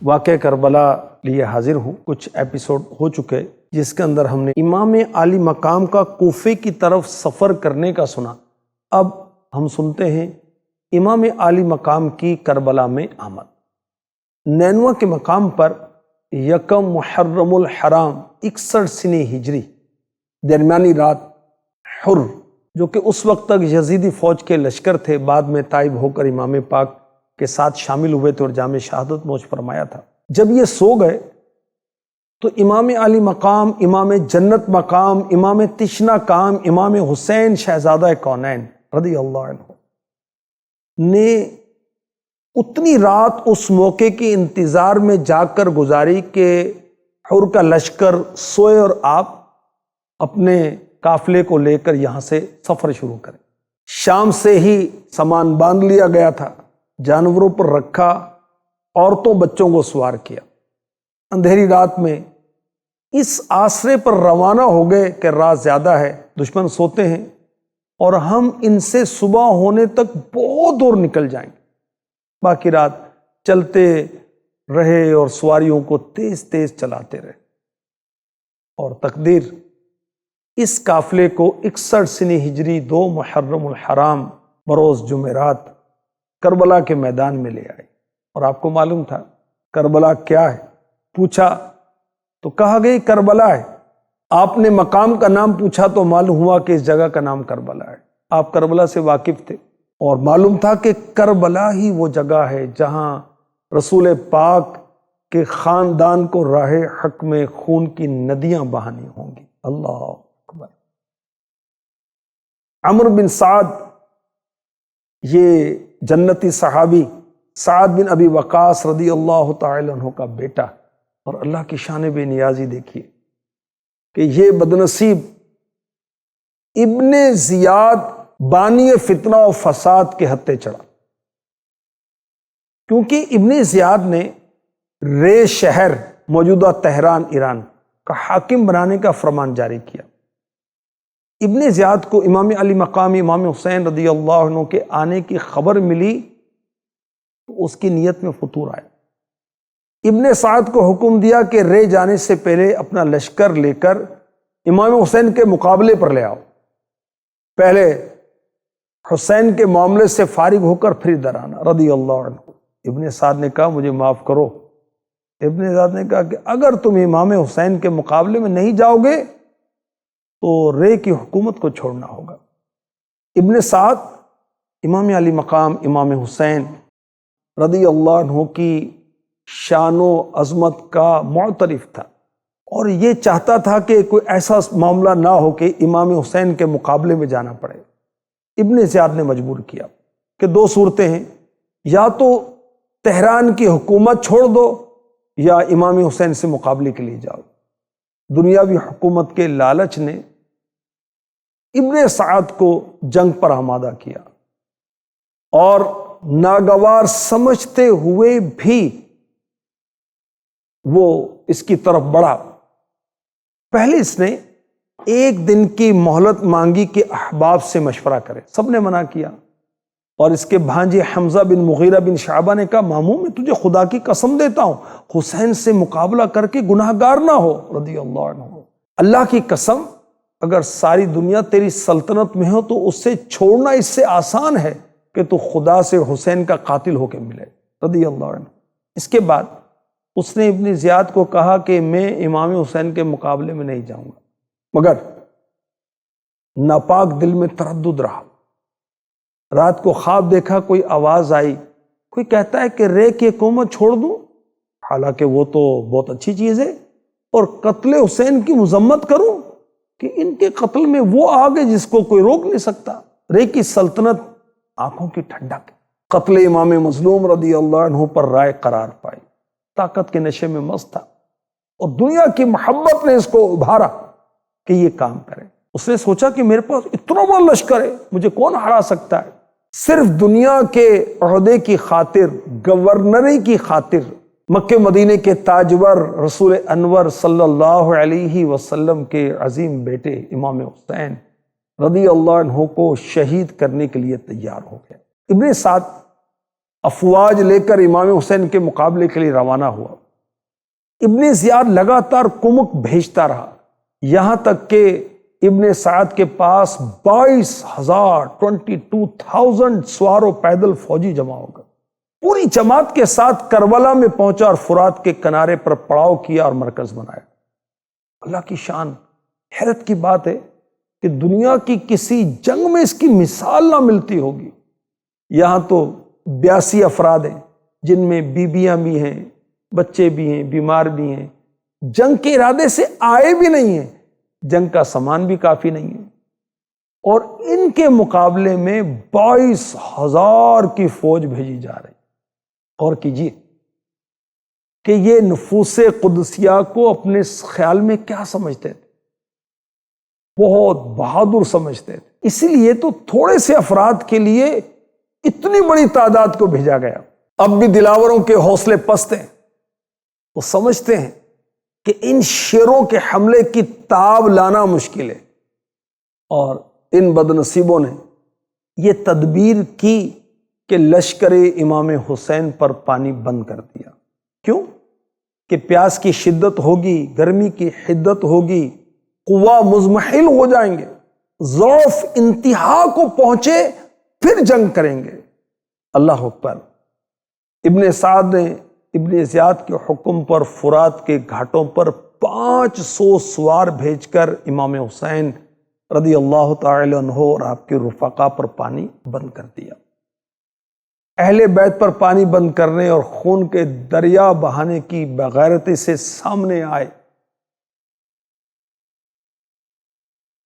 واقعہ کربلا لیے حاضر ہوں۔ کچھ ایپیسوڈ ہو چکے جس کے اندر ہم نے امام عالی مقام کا کوفے کی طرف سفر کرنے کا سنا۔ اب ہم سنتے ہیں امام عالی مقام کی کربلا میں آمد۔ نینوا کے مقام پر یکم محرم الحرام 61 سنہ ہجری درمیانی رات حر، جو کہ اس وقت تک یزیدی فوج کے لشکر تھے، بعد میں تائب ہو کر امام پاک کے ساتھ شامل ہوئے تھے اور جام شہادت نوش فرمایا تھا۔ جب یہ سو گئے تو امام عالی مقام، امام جنت مقام، امام تشنا کام، امام حسین شہزادہ کونین رضی اللہ عنہ نے اتنی رات اس موقع کے انتظار میں جا کر گزاری کہ حر کا لشکر سوئے اور آپ اپنے قافلے کو لے کر یہاں سے سفر شروع کریں۔ شام سے ہی سامان باندھ لیا گیا تھا، جانوروں پر رکھا، عورتوں بچوں کو سوار کیا۔ اندھیری رات میں اس آسرے پر روانہ ہو گئے کہ رات زیادہ ہے، دشمن سوتے ہیں اور ہم ان سے صبح ہونے تک بہت دور نکل جائیں گے۔ باقی رات چلتے رہے اور سواریوں کو تیز تیز چلاتے رہے، اور تقدیر اس قافلے کو 61 سنہ ہجری 2 محرم الحرام بروز جمعرات کربلا کے میدان میں لے آئے۔ اور آپ کو معلوم تھا کربلا کیا ہے؟ پوچھا تو کہا گئی کربلا ہے۔ آپ نے مقام کا نام پوچھا تو معلوم ہوا کہ اس جگہ کا نام کربلا ہے۔ آپ کربلا سے واقف تھے اور معلوم تھا کہ کربلا ہی وہ جگہ ہے جہاں رسول پاک کے خاندان کو راہ حق میں خون کی ندیاں بہانی ہوں گی۔ اللہ اکبر۔ عمرو بن سعد، یہ جنتی صحابی سعد بن ابی وقاص رضی اللہ تعالی عنہ کا بیٹا، اور اللہ کی شان بے نیازی دیکھیے کہ یہ بدنصیب ابن زیاد بانی فتنہ و فساد کے ہتھے چڑھا، کیونکہ ابن زیاد نے رے شہر موجودہ تہران ایران کا حاکم بنانے کا فرمان جاری کیا۔ ابن زیاد کو امام علی مقام امام حسین رضی اللہ عنہ کے آنے کی خبر ملی تو اس کی نیت میں فطور آیا۔ ابن سعد کو حکم دیا کہ رے جانے سے پہلے اپنا لشکر لے کر امام حسین کے مقابلے پر لے آؤ، پہلے حسین کے معاملے سے فارغ ہو کر پھر ادھر آنا رضی اللہ عنہ۔ ابن سعد نے کہا مجھے معاف کرو۔ ابن سعد نے کہا کہ اگر تم امام حسین کے مقابلے میں نہیں جاؤ گے تو رے کی حکومت کو چھوڑنا ہوگا۔ ابن سعد امام علی مقام امام حسین رضی اللہ عنہ کی شان و عظمت کا معترف تھا، اور یہ چاہتا تھا کہ کوئی ایسا معاملہ نہ ہو کہ امام حسین کے مقابلے میں جانا پڑے۔ ابن زیاد نے مجبور کیا کہ دو صورتیں ہیں، یا تو تہران کی حکومت چھوڑ دو یا امام حسین سے مقابلے کے لیے جاؤ۔ دنیاوی حکومت کے لالچ نے ابن سعد کو جنگ پر آمادہ کیا، اور ناگوار سمجھتے ہوئے بھی وہ اس کی طرف بڑھا۔ پہلے اس نے ایک دن کی مہلت مانگی کہ احباب سے مشورہ کرے، سب نے منع کیا، اور اس کے بھانجے حمزہ بن مغیرہ بن شعبہ نے کہا ماموں میں تجھے خدا کی قسم دیتا ہوں حسین سے مقابلہ کر کے گناہ گار نہ ہو رضی اللہ عنہ۔ اللہ کی قسم اگر ساری دنیا تیری سلطنت میں ہو تو اسے چھوڑنا اس سے آسان ہے کہ تو خدا سے حسین کا قاتل ہو کے ملے رضی اللہ عنہ۔ اس کے بعد اس نے ابن زیاد کو کہا کہ میں امام حسین کے مقابلے میں نہیں جاؤں گا، مگر ناپاک دل میں تردد رہا۔ رات کو خواب دیکھا، کوئی آواز آئی، کوئی کہتا ہے کہ رے کی حکومت چھوڑ دوں، حالانکہ وہ تو بہت اچھی چیز ہے، اور قتل حسین کی مذمت کروں کہ ان کے قتل میں وہ آگ ہے جس کو کوئی روک نہیں سکتا۔ رے کی سلطنت آنکھوں کی ٹھنڈک، قتل امام مظلوم رضی اللہ عنہ پر رائے قرار پائی، طاقت کے نشے میں مست تھا، اور دنیا کی محبت نے اس کو ابھارا کہ یہ کام کرے۔ اس نے سوچا کہ میرے پاس اتنا بڑا لشکر ہے، مجھے کون ہرا سکتا ہے؟ صرف دنیا کے عہدے کی خاطر، گورنری کی خاطر مکہ مدینے کے تاجور رسول انور صلی اللہ علیہ وسلم کے عظیم بیٹے امام حسین رضی اللہ عنہ کو شہید کرنے کے لیے تیار ہو گیا۔ ابن سعد افواج لے کر امام حسین کے مقابلے کے لیے روانہ ہوا۔ ابن زیاد لگاتار کمک بھیجتا رہا، یہاں تک کہ ابن سعد کے پاس 22,000 سوار و پیدل فوجی جمع ہو گئے۔ پوری جماعت کے ساتھ کربلا میں پہنچا اور فرات کے کنارے پر پڑاؤ کیا اور مرکز بنایا۔ اللہ کی شان، حیرت کی بات ہے کہ دنیا کی کسی جنگ میں اس کی مثال نہ ملتی ہوگی۔ یہاں تو 82 افراد ہیں، جن میں بیویاں بھی ہیں، بچے بھی ہیں، بیمار بھی ہیں، جنگ کے ارادے سے آئے بھی نہیں ہیں، جنگ کا سامان بھی کافی نہیں ہے، اور ان کے مقابلے میں 22,000 کی فوج بھیجی جا رہی۔ اور کیجیے کہ یہ نفوس قدسیہ کو اپنے خیال میں کیا سمجھتے تھے؟ بہت بہادر سمجھتے تھے، اسی لیے تو تھوڑے سے افراد کے لیے اتنی بڑی تعداد کو بھیجا گیا۔ اب بھی دلاوروں کے حوصلے پست ہیں، وہ سمجھتے ہیں کہ ان شیروں کے حملے کی تاب لانا مشکل ہے، اور ان بد نصیبوں نے یہ تدبیر کی کہ لشکر امام حسین پر پانی بند کر دیا۔ کیوں؟ کہ پیاس کی شدت ہوگی، گرمی کی حدت ہوگی، قوا مزمحل ہو جائیں گے، ضعف انتہا کو پہنچے پھر جنگ کریں گے۔ اللہ اکبر۔ ابن سعد نے ابن زیاد کے حکم پر فرات کے گھاٹوں پر 500 سوار بھیج کر امام حسین رضی اللہ تعالی عنہ اور آپ کے رفقا پر پانی بند کر دیا۔ اہل بیت پر پانی بند کرنے اور خون کے دریا بہانے کی بغیرتی سے سامنے آئے۔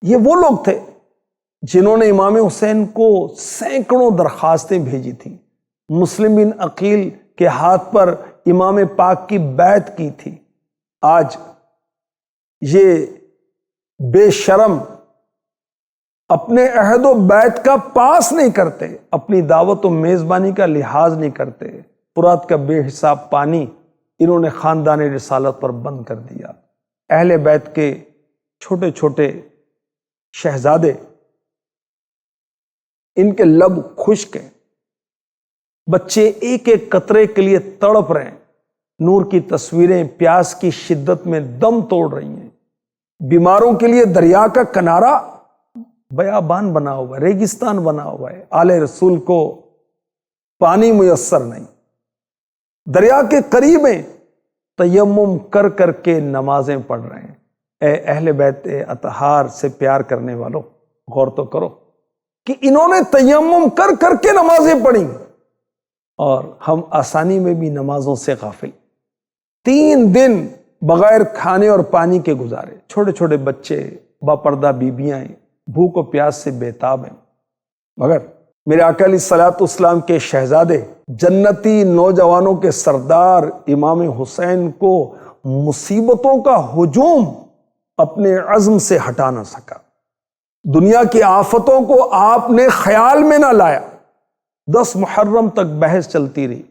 یہ وہ لوگ تھے جنہوں نے امام حسین کو سینکڑوں درخواستیں بھیجی تھیں، مسلم بن عقیل کے ہاتھ پر امام پاک کی بیعت کی تھی۔ آج یہ بے شرم اپنے عہد و بیعت کا پاس نہیں کرتے، اپنی دعوت و میزبانی کا لحاظ نہیں کرتے۔ فرات کا بے حساب پانی انہوں نے خاندان رسالت پر بند کر دیا۔ اہل بیت کے چھوٹے چھوٹے شہزادے، ان کے لب خشک ہیں، بچے ایک ایک قطرے کے لیے تڑپ رہے ہیں، نور کی تصویریں پیاس کی شدت میں دم توڑ رہی ہیں، بیماروں کے لیے دریا کا کنارہ بیابان بنا ہوا ہے، ریگستان بنا ہوا ہے، آل رسول کو پانی میسر نہیں، دریا کے قریب ہیں، تیمم کر کر کے نمازیں پڑھ رہے ہیں۔ اے اہل بیت اطہار سے پیار کرنے والوں، غور تو کرو کہ انہوں نے تیمم کر کر کے نمازیں پڑھی، اور ہم آسانی میں بھی نمازوں سے غافل۔ 3 دن بغیر کھانے اور پانی کے گزارے، چھوٹے چھوٹے بچے، باپردہ بیبیاں ہیں، بھوک و پیاس سے بےتاب ہیں، مگر میرے آقا علیہ الصلوۃ والسلام کے شہزادے، جنتی نوجوانوں کے سردار امام حسین کو مصیبتوں کا ہجوم اپنے عزم سے ہٹا نہ سکا۔ دنیا کی آفتوں کو آپ نے خیال میں نہ لایا۔ 10 محرم تک بحث چلتی رہی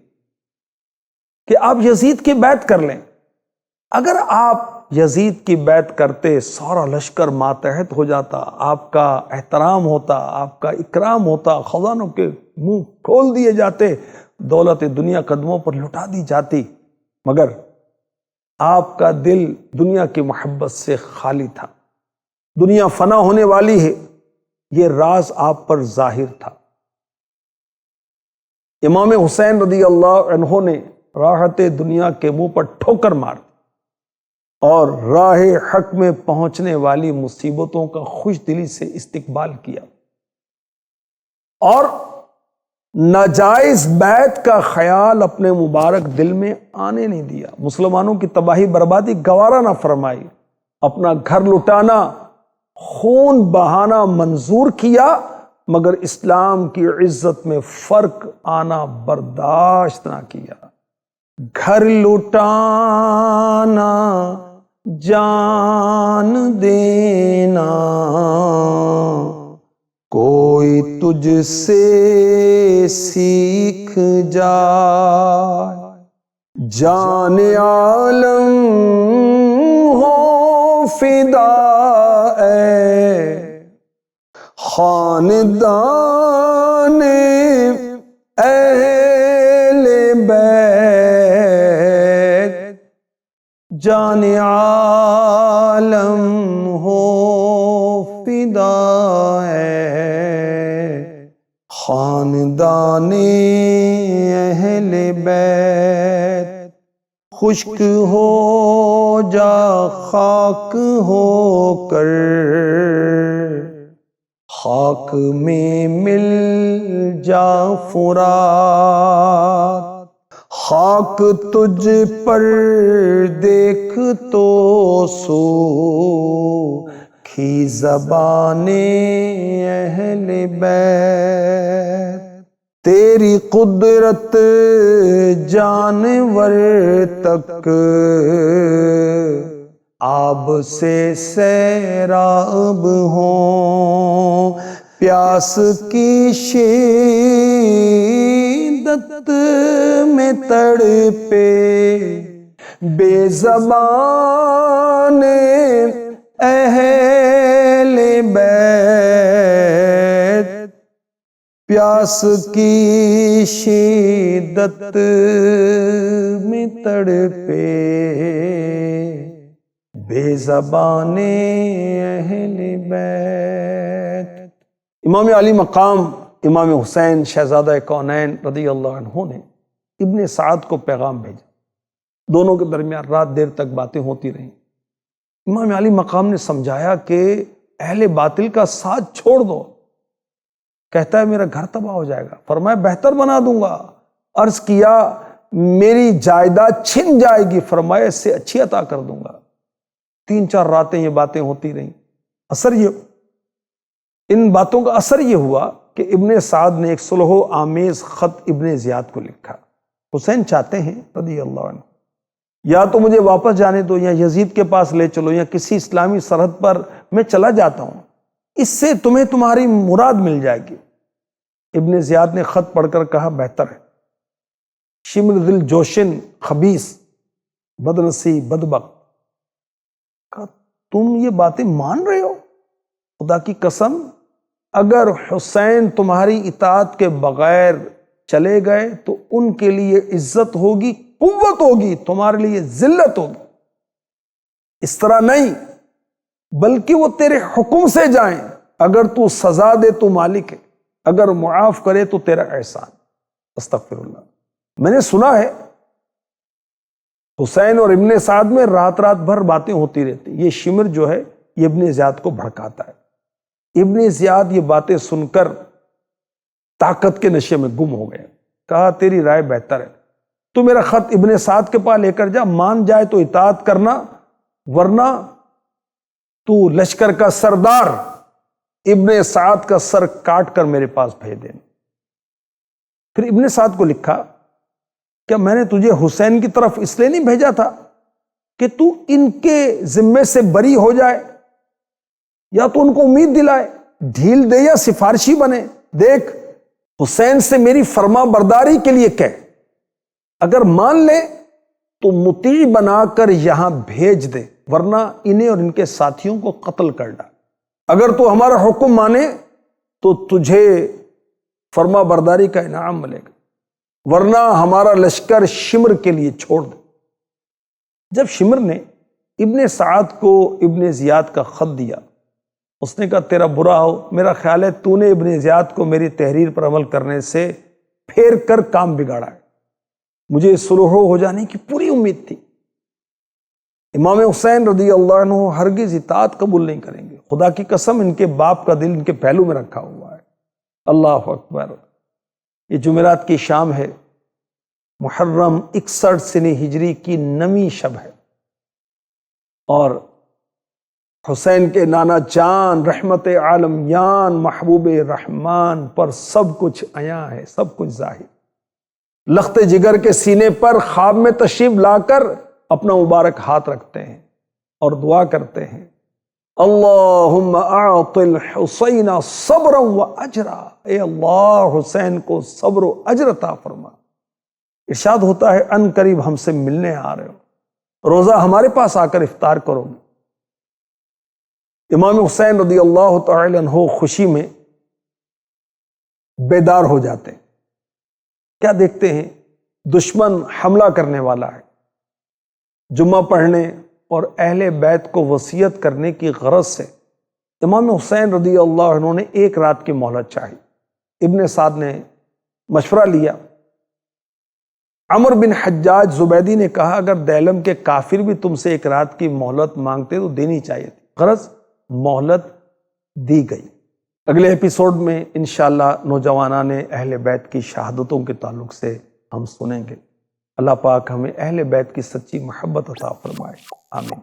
کہ آپ یزید کی بیعت کر لیں۔ اگر آپ یزید کی بیعت کرتے، سارا لشکر ماتحت ہو جاتا، آپ کا احترام ہوتا، آپ کا اکرام ہوتا، خزانوں کے منہ کھول دیے جاتے، دولت دنیا قدموں پر لٹا دی جاتی، مگر آپ کا دل دنیا کی محبت سے خالی تھا۔ دنیا فنا ہونے والی ہے، یہ راز آپ پر ظاہر تھا۔ امام حسین رضی اللہ عنہ نے راحت دنیا کے منہ پر ٹھوکر مار اور راہ حق میں پہنچنے والی مصیبتوں کا خوش دلی سے استقبال کیا، اور ناجائز بیعت کا خیال اپنے مبارک دل میں آنے نہیں دیا۔ مسلمانوں کی تباہی بربادی گوارا نہ فرمائی، اپنا گھر لٹانا، خون بہانا منظور کیا، مگر اسلام کی عزت میں فرق آنا برداشت نہ کیا۔ گھر لٹانا، جان دینا، کوئی تجھ سے سیکھ جائے، جان عالم ہو فدا اے خاندان اہل بیت جان عالم ہو فدا ہے، خاندان اہل بیت خشک ہو جا خاک ہو کر، خاک میں مل جا فرات، خاک تجھ پر دیکھ تو سوکھی زبان اہل بیت، تیری قدرت جانور تک آب سے سیراب ہوں، پیاس کی شدت میں تڑپے بے زبان اہل بیت، پیاس کی شدت میں تڑپے بے زبان اہل بیت۔ امام علی مقام امام حسین شہزادہ کونین رضی اللہ عنہ نے ابن سعد کو پیغام بھیجا، دونوں کے درمیان رات دیر تک باتیں ہوتی رہیں۔ امام علی مقام نے سمجھایا کہ اہل باطل کا ساتھ چھوڑ دو، کہتا ہے میرا گھر تباہ ہو جائے گا، فرمایا بہتر بنا دوں گا، عرض کیا میری جائیداد چھن جائے گی، فرمایا اس سے اچھی عطا کر دوں گا۔ 3-4 راتیں یہ باتیں ہوتی رہیں، ان باتوں کا اثر یہ ہوا کہ ابن سعد نے ایک صلح آمیز خط ابن زیاد کو لکھا۔ حسین چاہتے ہیں رضی اللہ عنہ یا تو مجھے واپس جانے دو یا یزید کے پاس لے چلو یا کسی اسلامی سرحد پر میں چلا جاتا ہوں، اس سے تمہیں تمہاری مراد مل جائے گی۔ ابن زیاد نے خط پڑھ کر کہا بہتر ہے۔ شمر دل جوشن خبیث بدنصیب بدبخت، کہا تم یہ باتیں مان رہے ہو؟ خدا کی قسم اگر حسین تمہاری اطاعت کے بغیر چلے گئے تو ان کے لیے عزت ہوگی، قوت ہوگی، تمہارے لیے ذلت ہوگی۔ اس طرح نہیں، بلکہ وہ تیرے حکم سے جائیں، اگر تو سزا دے تو مالک ہے، اگر معاف کرے تو تیرا احسان۔ استغفر اللہ۔ میں نے سنا ہے حسین اور ابن سعد میں رات رات بھر باتیں ہوتی رہتی، یہ شمر جو ہے یہ ابن زیاد کو بھڑکاتا ہے۔ ابن زیاد یہ باتیں سن کر طاقت کے نشے میں گم ہو گئے، کہا تیری رائے بہتر ہے، تو میرا خط ابن سعد کے پاس لے کر جا، مان جائے تو اطاعت کرنا، ورنہ تو لشکر کا سردار ابن سعد کا سر کاٹ کر میرے پاس بھیج دینا۔ پھر ابن سعد کو لکھا کیا میں نے تجھے حسین کی طرف اس لیے نہیں بھیجا تھا کہ تو ان کے ذمے سے بری ہو جائے یا تو ان کو امید دلائے، ڈھیل دے یا سفارشی بنے؟ دیکھ حسین سے میری فرما برداری کے لیے کہہ، اگر مان لے تو مطیع بنا کر یہاں بھیج دے، ورنہ انہیں اور ان کے ساتھیوں کو قتل کر ڈال۔ اگر تو ہمارا حکم مانے تو تجھے فرما برداری کا انعام ملے گا، ورنہ ہمارا لشکر شمر کے لیے چھوڑ دے۔ جب شمر نے ابن سعد کو ابن زیاد کا خط دیا، اس نے کہا تیرا برا ہو، میرا خیال ہے تو نے ابن زیاد کو میری تحریر پر عمل کرنے سے پھیر کر کام بگاڑا ہے، مجھے صلح ہو جانے کی پوری امید تھی۔ امام حسین رضی اللہ عنہ ہرگز اطاعت قبول نہیں کریں گے، خدا کی قسم ان کے باپ کا دل ان کے پہلو میں رکھا ہوا ہے۔ اللہ اکبر۔ یہ جمعرات کی شام ہے، محرم 61 سنہ ہجری کی 9ویں شب ہے، اور حسین کے نانا جان رحمت عالم یان محبوب رحمان پر سب کچھ عیاں ہے، سب کچھ ظاہر۔ لخت جگر کے سینے پر خواب میں تشریف لا کر اپنا مبارک ہاتھ رکھتے ہیں اور دعا کرتے ہیں اللہم اعط الحسین صبرا و اجرا، اے اللہ حسین کو صبر و اجر عطا فرما۔ ارشاد ہوتا ہے ان قریب ہم سے ملنے آ رہے ہو، روزہ ہمارے پاس آ کر افطار کرو گے۔ امام حسین رضی اللہ تعالی عنہ خوشی میں بیدار ہو جاتے ہیں، کیا دیکھتے ہیں؟ دشمن حملہ کرنے والا ہے۔ جمعہ پڑھنے اور اہل بیت کو وصیت کرنے کی غرض سے امام حسین رضی اللہ عنہ نے ایک رات کی مہلت چاہی۔ ابن سعد نے مشورہ لیا۔ عمر بن حجاج زبیدی نے کہا اگر دیلم کے کافر بھی تم سے ایک رات کی مہلت مانگتے تو دینی چاہیے تھی، غرض مہلت دی گئی۔ اگلے ایپیسوڈ میں انشاءاللہ نوجوانان اہل بیت کی شہادتوں کے تعلق سے ہم سنیں گے۔ اللہ پاک ہمیں اہل بیت کی سچی محبت عطا فرمائے، آمین۔